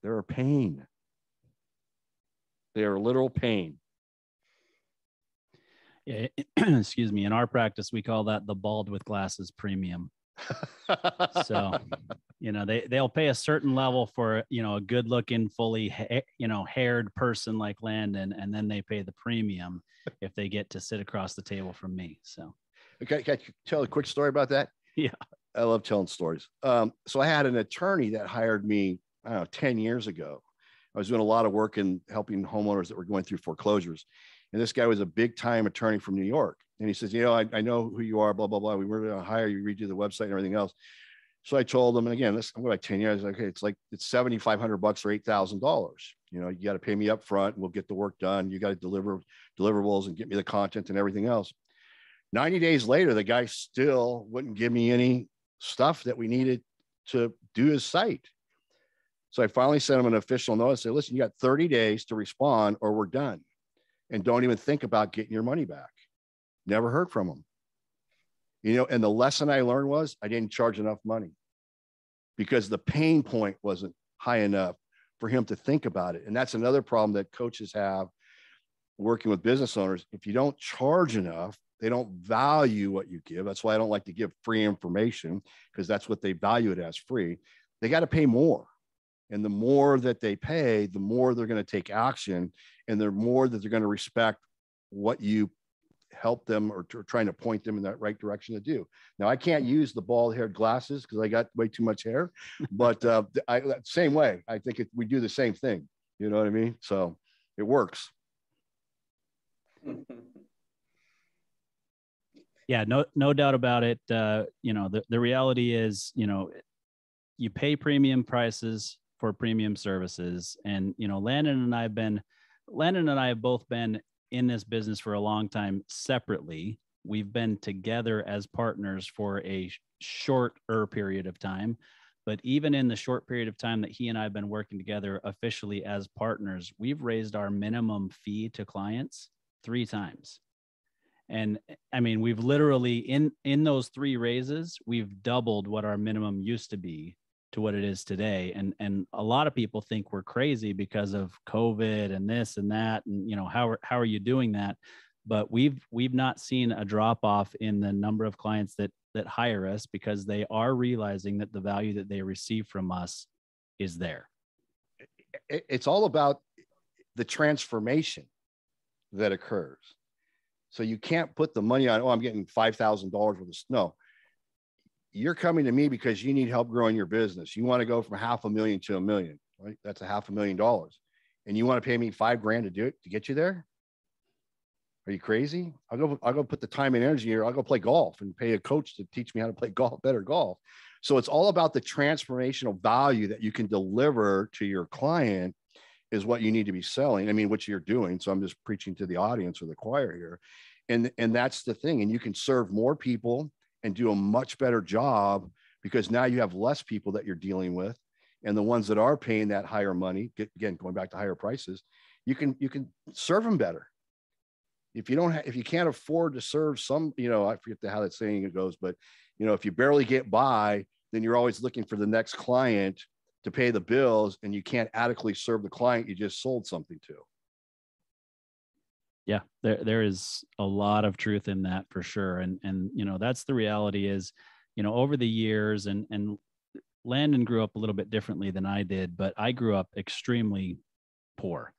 they're a pain. They are a literal pain. Yeah, excuse me. In our practice, we call that the bald with glasses premium. So, they'll pay a certain level for, a good looking, fully, haired person like Landon, and then they pay the premium if they get to sit across the table from me. So, okay, can I tell a quick story about that? Yeah. I love telling stories. So I had an attorney that hired me, 10 years ago. I was doing a lot of work in helping homeowners that were going through foreclosures. And this guy was a big time attorney from New York. And he says, I know who you are, blah, blah, blah. We were going to hire you, redo the website and everything else. So I told him, and again, I'm going like 10 years. Okay, it's $7,500 or $8,000. You got to pay me up front. We'll get the work done. You got to deliver deliverables and get me the content and everything else. 90 days later, the guy still wouldn't give me any stuff that we needed to do his site. So I finally sent him an official notice. Say, listen, you got 30 days to respond or we're done. And don't even think about getting your money back. Never heard from him. And the lesson I learned was I didn't charge enough money because the pain point wasn't high enough for him to think about it. And that's another problem that coaches have working with business owners. If you don't charge enough, they don't value what you give. That's why I don't like to give free information, because that's what they value it as, free. They got to pay more. And the more that they pay, the more they're going to take action, and the more that they're going to respect what you help them or trying to point them in that right direction to do. Now, I can't use the bald-haired glasses because I got way too much hair, but same way, I think we do the same thing. You know what I mean? So it works. Yeah, no doubt about it. The reality is, you pay premium prices for premium services. And, Landon and I have both been in this business for a long time separately. We've been together as partners for a shorter period of time. But even in the short period of time that he and I have been working together officially as partners, we've raised our minimum fee to clients 3 times. And I mean, we've literally in those 3 raises, we've doubled what our minimum used to be to what it is today. And a lot of people think we're crazy because of COVID and this and that. And, how are you doing that? But we've not seen a drop off in the number of clients that hire us, because they are realizing that the value that they receive from us is there. It's all about the transformation that occurs. So you can't put the money on, I'm getting $5,000 worth of snow. You're coming to me because you need help growing your business. You want to go from $500,000 to $1 million, right? That's $500,000. And you want to pay me $5,000 to do it, to get you there? Are you crazy? I'll go put the time and energy here. I'll go play golf and pay a coach to teach me how to play better golf. So it's all about the transformational value that you can deliver to your client is what you need to be selling. I mean, what you're doing. So I'm just preaching to the audience or the choir here. And that's the thing. And you can serve more people and do a much better job, because now you have less people that you're dealing with. And the ones that are paying that higher money, again, going back to higher prices, you can serve them better. If you can't afford to serve some, I forget how that saying goes, but if you barely get by, then you're always looking for the next client to pay the bills, and you can't adequately serve the client you just sold something to. Yeah, there is a lot of truth in that for sure. And that's the reality is, over the years, and Landon grew up a little bit differently than I did, but I grew up extremely poor.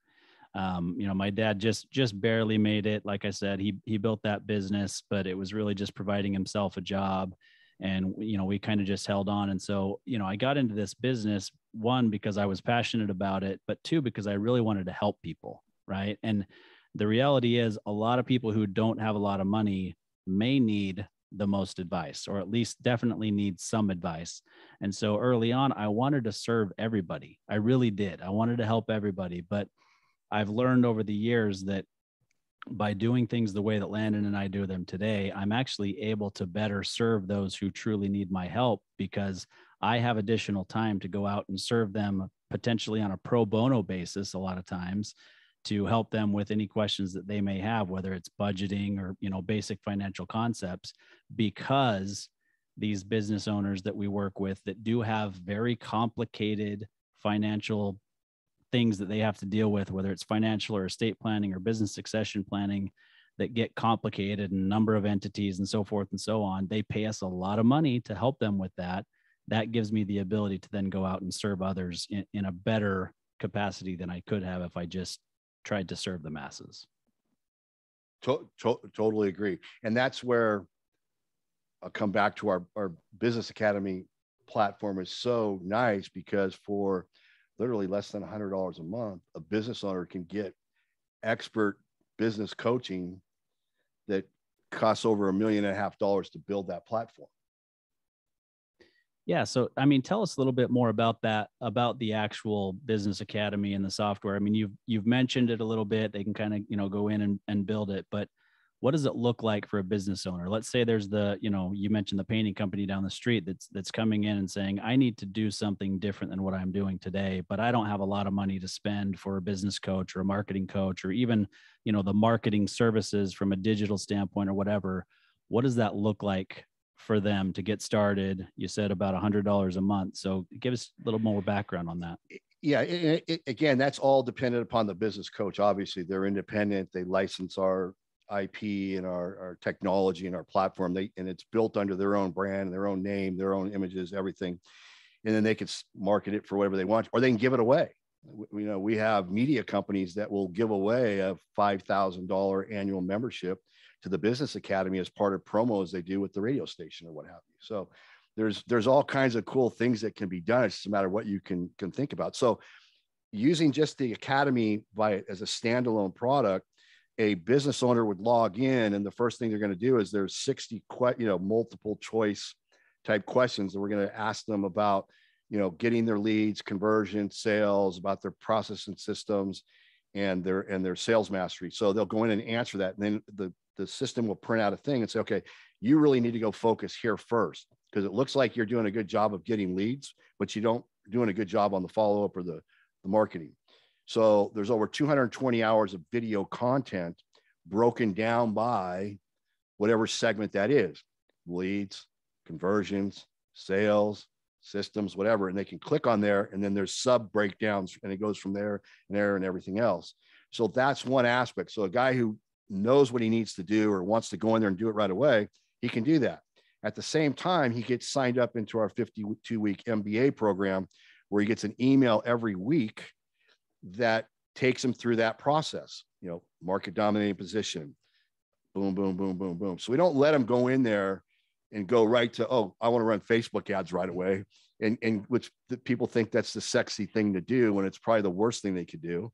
My dad just barely made it. Like I said, he built that business, but it was really just providing himself a job. And, we kind of just held on. And so, I got into this business one, because I was passionate about it, but two, because I really wanted to help people. Right. And the reality is a lot of people who don't have a lot of money may need the most advice, or at least definitely need some advice. And so early on, I wanted to serve everybody. I really did. I wanted to help everybody, but I've learned over the years that by doing things the way that Landon and I do them today, I'm actually able to better serve those who truly need my help, because I have additional time to go out and serve them potentially on a pro bono basis a lot of times, to help them with any questions that they may have, whether it's budgeting or, basic financial concepts, because these business owners that we work with that do have very complicated financial things that they have to deal with, whether it's financial or estate planning or business succession planning, that get complicated and number of entities and so forth and so on. They pay us a lot of money to help them with that. That gives me the ability to then go out and serve others in a better capacity than I could have if I just tried to serve the masses. Totally agree. And that's where I'll come back to our business academy platform is so nice, because for literally less than $100 a month, a business owner can get expert business coaching that costs over $1.5 million to build that platform. Yeah. So, tell us a little bit more about that, about the actual business academy and the software. You've mentioned it a little bit. They can kind of, go in and build it, but what does it look like for a business owner? Let's say there's you mentioned the painting company down the street that's coming in and saying, I need to do something different than what I'm doing today, but I don't have a lot of money to spend for a business coach or a marketing coach, or even, the marketing services from a digital standpoint or whatever. What does that look like for them to get started? You said about $100 a month. So give us a little more background on that. Yeah. Again, that's all dependent upon the business coach. Obviously, they're independent. They license our IP and our technology and our platform. And it's built under their own brand, their own name, their own images, everything. And then they can market it for whatever they want, or they can give it away. We have media companies that will give away a $5,000 annual membership to the Business Academy as part of promos they do with the radio station or what have you. So there's all kinds of cool things that can be done. It's just a matter of what you can think about. So using just the Academy as a standalone product, a business owner would log in, and the first thing they're going to do is there's 60 multiple choice type questions that we're going to ask them about, getting their leads, conversion, sales, about their process and systems, and their sales mastery. So they'll go in and answer that, and then the system will print out a thing and say, okay, you really need to go focus here first, because it looks like you're doing a good job of getting leads, but you don't doing a good job on the follow-up or the marketing. So there's over 220 hours of video content broken down by whatever segment that is: leads, conversions, sales, systems, whatever. And they can click on there, and then there's sub breakdowns, and it goes from there and everything else. So that's one aspect. So a guy who knows what he needs to do or wants to go in there and do it right away, he can do that. At the same time, he gets signed up into our 52-week MBA program, where he gets an email every week that takes him through that process, market dominating position, boom, boom, boom, boom, boom. So we don't let him go in there and go right to, oh, I want to run Facebook ads right away. And which people think that's the sexy thing to do, when it's probably the worst thing they could do.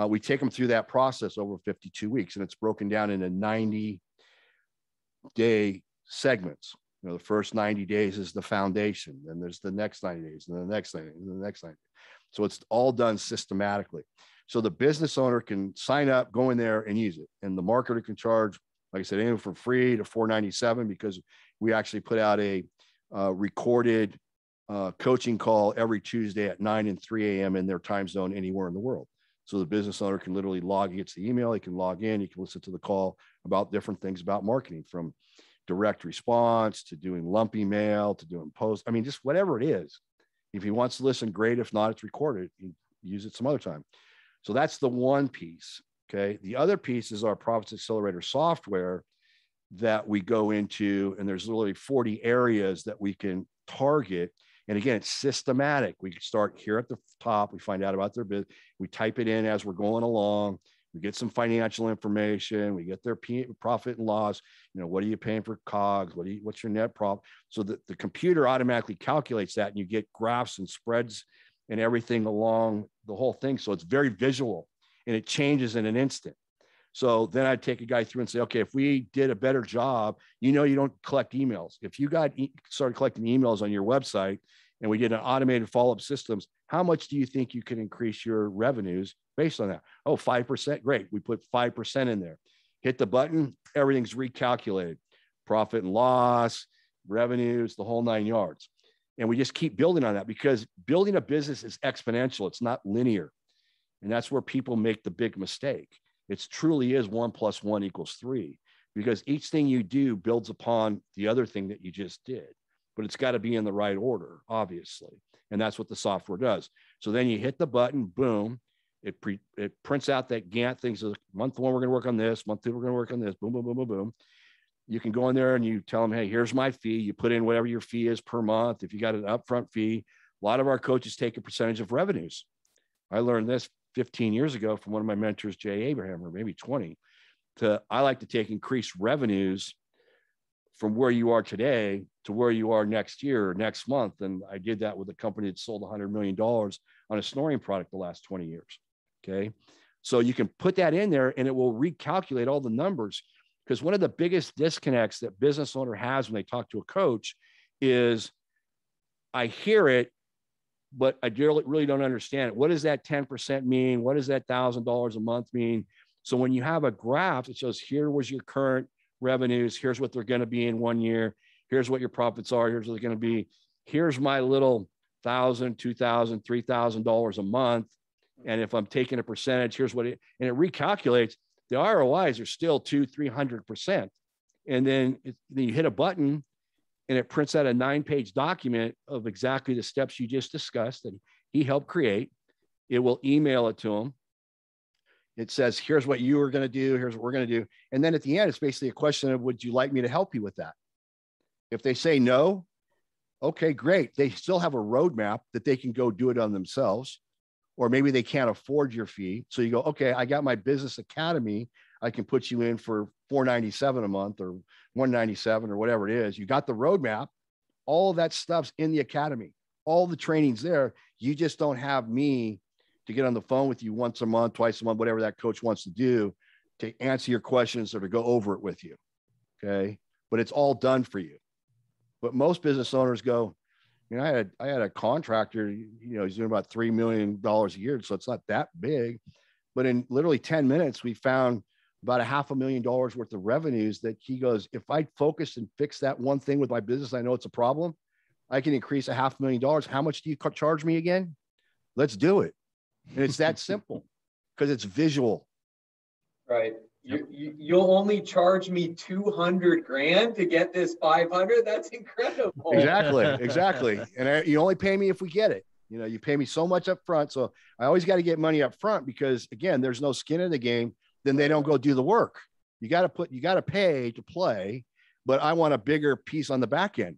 We take them through that process over 52 weeks, and it's broken down into 90-day segments. The first 90 days is the foundation. Then there's the next 90 days, and the next 90 days, and the next 90 days. So it's all done systematically. So the business owner can sign up, go in there and use it. And the marketer can charge, like I said, anywhere from free to $497, because we actually put out a recorded coaching call every Tuesday at 9 and 3 a.m. in their time zone anywhere in the world. So the business owner can literally he gets the email, he can log in, he can listen to the call about different things about marketing, from direct response to doing lumpy mail to doing posts. Just whatever it is. If he wants to listen, great. If not, it's recorded. You use it some other time. So that's the one piece. Okay. The other piece is our Profits Accelerator software that we go into, and there's literally 40 areas that we can target. And again, it's systematic. We start here at the top. We find out about their business. We type it in as we're going along. We get some financial information. We get their profit and loss. What are you paying for COGS? What's your net profit? So that the computer automatically calculates that, and you get graphs and spreads and everything along the whole thing. So it's very visual and it changes in an instant. So then I'd take a guy through and say, okay, if we did a better job, you don't collect emails. If you started collecting emails on your website and we did an automated follow-up systems, how much do you think you could increase your revenues based on that? Oh, 5%. Great. We put 5% in there. Hit the button. Everything's recalculated. Profit and loss, revenues, the whole 9 yards. And we just keep building on that, because building a business is exponential. It's not linear. And that's where people make the big mistake. It truly is 1 + 1 = 3, because each thing you do builds upon the other thing that you just did, but it's got to be in the right order, obviously. And that's what the software does. So then you hit the button, boom, it prints out that Gantt thing. So month 1, we're going to work on this. Month 2, we're going to work on this. Boom, boom, boom, boom, boom. You can go in there and you tell them, hey, here's my fee. You put in whatever your fee is per month. If you got an upfront fee, a lot of our coaches take a percentage of revenues. I learned this 15 years ago from one of my mentors, Jay Abraham, or maybe 20. I like to take increased revenues from where you are today to where you are next year or next month. And I did that with a company that sold $100 million on a snoring product the last 20 years. Okay. So you can put that in there and it will recalculate all the numbers. Because one of the biggest disconnects that business owner has when they talk to a coach is, I hear it, but I really don't understand it. What does that 10% mean? What does that $1,000 a month mean? So when you have a graph that shows, here was your current revenues, here's what they're going to be in 1 year, here's what your profits are, here's what they're going to be, here's my little $1,000, $2,000, $3,000 a month. And if I'm taking a percentage, here's what and it recalculates. The ROIs are still 200-300%. And then you hit a button and it prints out a 9-page document of exactly the steps you just discussed that he helped create. It will email it to him. It says, here's what you are going to do. Here's what we're going to do. And then at the end, it's basically a question of, would you like me to help you with that? If they say no, okay, great. They still have a roadmap that they can go do it on themselves. Or maybe they can't afford your fee. So you go, okay, I got my business academy. I can put you in for $497 a month or $197 or whatever it is. You got the roadmap. All of that stuff's in the academy. All the training's there. You just don't have me to get on the phone with you once a month, twice a month, whatever that coach wants to do, to answer your questions or to go over it with you. Okay. But it's all done for you. But most business owners go, I had a contractor, he's doing about $3 million a year. So it's not that big, but in literally 10 minutes, we found about $500,000 worth of revenues that he goes, if I focus and fix that one thing with my business, I know it's a problem, I can increase $500,000. How much do you charge me again? Let's do it. And it's that simple because it's visual. Right. You'll only charge me $200,000 to get this 500. That's incredible. Exactly. And you only pay me if we get it. You pay me so much up front. So I always got to get money up front because, again, there's no skin in the game. Then they don't go do the work. You got to pay to play, but I want a bigger piece on the back end.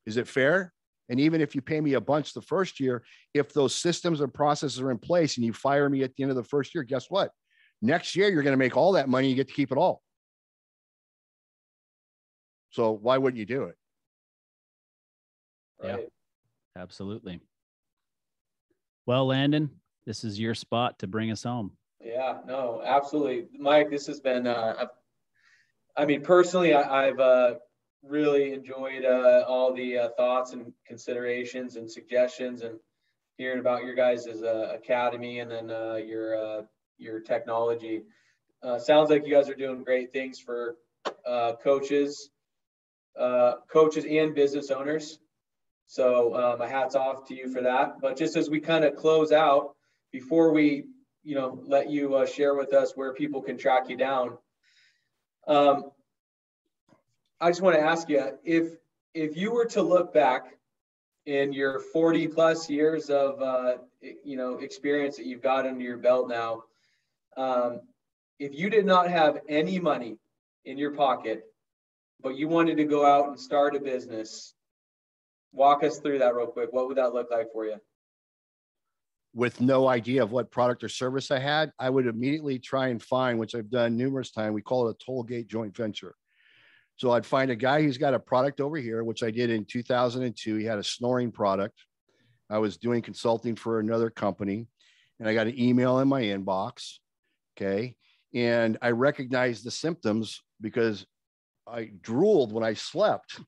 Is it fair? And even if you pay me a bunch the first year, if those systems and processes are in place and you fire me at the end of the first year, guess what? Next year, you're going to make all that money. You get to keep it all. So why wouldn't you do it? Right. Yeah, absolutely. Well, Landon, this is your spot to bring us home. Yeah, no, absolutely. Mike, this has been, personally, I've really enjoyed all the thoughts and considerations and suggestions and hearing about your guys' academy and then your technology. Sounds like you guys are doing great things for coaches and business owners. So my hat's off to you for that. But just as we kind of close out, before we, let you share with us where people can track you down, I just want to ask you, if you were to look back in your 40 plus years of, experience that you've got under your belt now, if you did not have any money in your pocket, but you wanted to go out and start a business, walk us through that real quick. What would that look like for you? With no idea of what product or service I had, I would immediately try and find, which I've done numerous times, we call it a toll gate joint venture. So I'd find a guy who's got a product over here, which I did in 2002. He had a snoring product. I was doing consulting for another company, and I got an email in my inbox. Okay. And I recognized the symptoms because I drooled when I slept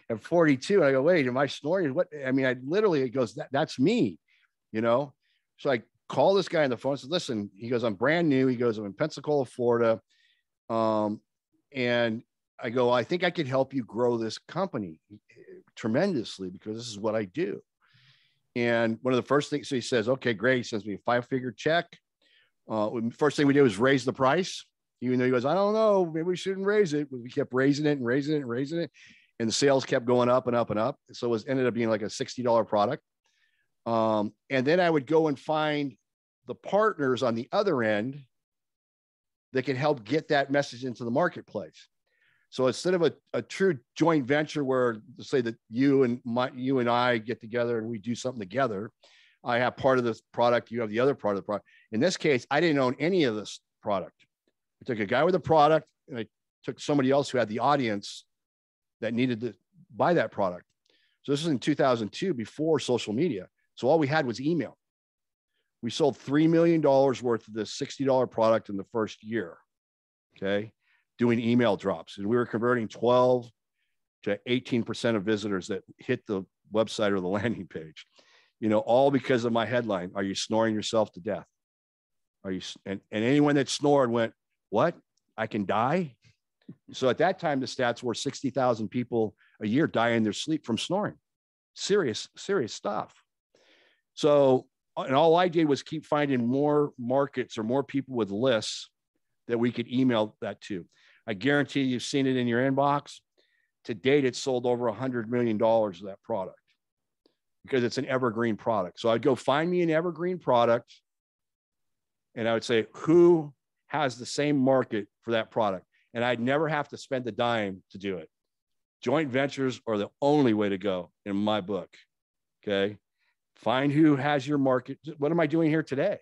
at 42. And I go, wait, am I snoring? What? I mean, I literally, it goes, that's me, you know? So I call this guy on the phone and said, listen, he goes, I'm brand new. He goes, I'm in Pensacola, Florida. And I go, I think I could help you grow this company tremendously because this is what I do. And one of the first things, so he says, okay, great. He sends me a 5-figure check. First thing we did was raise the price, even though he goes, I don't know, maybe we shouldn't raise it. But we kept raising it and raising it and raising it. And the sales kept going up and up and up. So it was ended up being like a $60 product. And then I would go and find the partners on the other end that can help get that message into the marketplace. So instead of a true joint venture where, say that you and I get together and we do something together, I have part of this product, you have the other part of the product. In this case, I didn't own any of this product. I took a guy with a product and I took somebody else who had the audience that needed to buy that product. So this is in 2002, before social media. So all we had was email. We sold $3 million worth of this $60 product in the first year. Okay. Doing email drops. And we were converting 12 to 18% of visitors that hit the website or the landing page, you know, all because of my headline. Are you snoring yourself to death? Are you? And anyone that snored went, what? I can die. So at that time, the stats were 60,000 people a year die in their sleep from snoring. Serious stuff. So, and all I did was keep finding more markets or more people with lists that we could email that to. I guarantee you've seen it in your inbox. To date, it's sold over $100 million of that product because it's an evergreen product. So I'd go find me an evergreen product and I would say, who has the same market for that product? And I'd never have to spend a dime to do it. Joint ventures are the only way to go in my book. Okay. Find who has your market. What am I doing here today?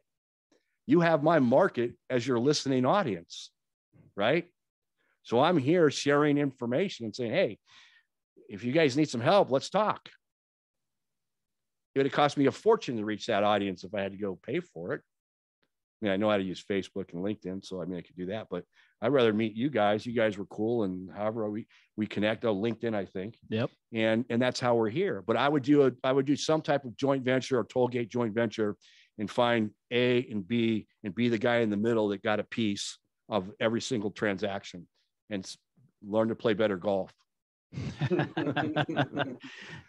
You have my market as your listening audience, right? So I'm here sharing information and saying, hey, if you guys need some help, let's talk. It would have cost me a fortune to reach that audience if I had to go pay for it. I mean, I know how to use Facebook and LinkedIn, so I mean, I could do that, but I'd rather meet you guys. You guys were cool. And however we connect on LinkedIn, I think. Yep. And that's how we're here. But I would do some type of joint venture or tollgate joint venture and find A and be the guy in the middle that got a piece of every single transaction and learn to play better golf.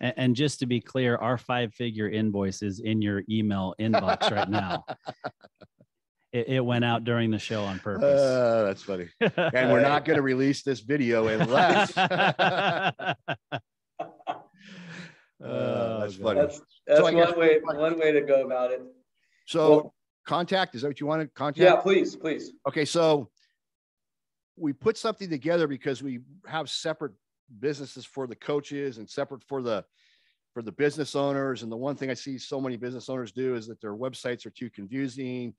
And just to be clear, our 5-figure invoice is in your email inbox right now. It went out during the show on purpose. That's funny. And we're not going to release this video unless. That's funny. That's one way to go about it. So well, contact, is that what you want to contact? Yeah, please. Okay. So we put something together because we have separate businesses for the coaches and separate for the business owners. And the one thing I see so many business owners do is that their websites are too confusing.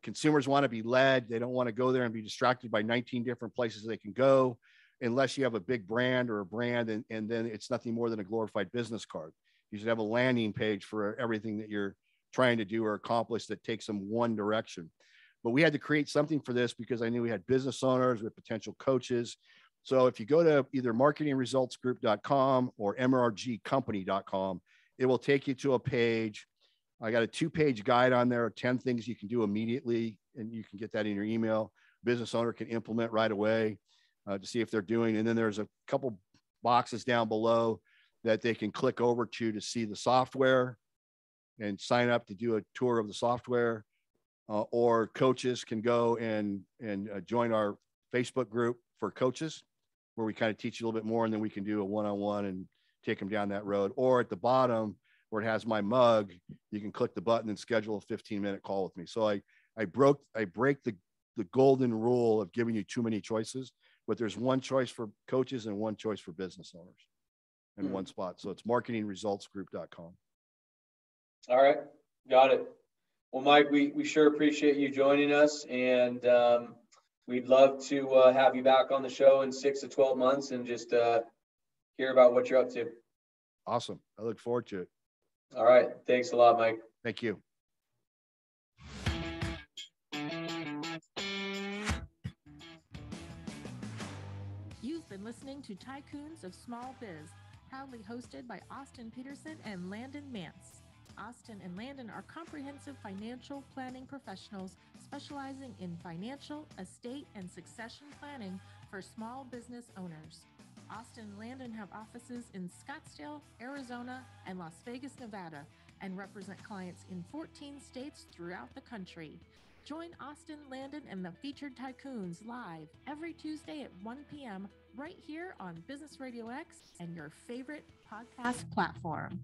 Consumers want to be led. They don't want to go there and be distracted by 19 different places they can go unless you have a big brand or a brand. And then it's nothing more than a glorified business card. You should have a landing page for everything that you're trying to do or accomplish that takes them one direction. But we had to create something for this because I knew we had business owners with potential coaches. So if you go to either marketingresultsgroup.com or mrgcompany.com, it will take you to a page. I got a 2-page guide on there, 10 things you can do immediately, and you can get that in your email. Business owner can implement right away to see if they're doing. And then there's a couple boxes down below that they can click over to see the software and sign up to do a tour of the software. Or coaches can go and join our Facebook group for coaches, where we kind of teach you a little bit more, and then we can do a one-on-one and take them down that road. Or at the bottom, where it has my mug, you can click the button and schedule a 15-minute call with me. So I break the golden rule of giving you too many choices, but there's one choice for coaches and one choice for business owners in one spot. So it's marketingresultsgroup.com. All right. Got it. Well, Mike, we sure appreciate you joining us, and we'd love to have you back on the show in 6 to 12 months and just hear about what you're up to. Awesome. I look forward to it. All right. Thanks a lot, Mike. Thank you. You've been listening to Tycoons of Small Biz, proudly hosted by Austin Peterson and Landon Mance. Austin and Landon are comprehensive financial planning professionals specializing in financial, estate, and succession planning for small business owners. Austin and Landon have offices in Scottsdale, Arizona, and Las Vegas, Nevada, and represent clients in 14 states throughout the country. Join Austin, Landon, and the featured Tycoons live every Tuesday at 1 p.m. right here on Business Radio X and your favorite podcast platform.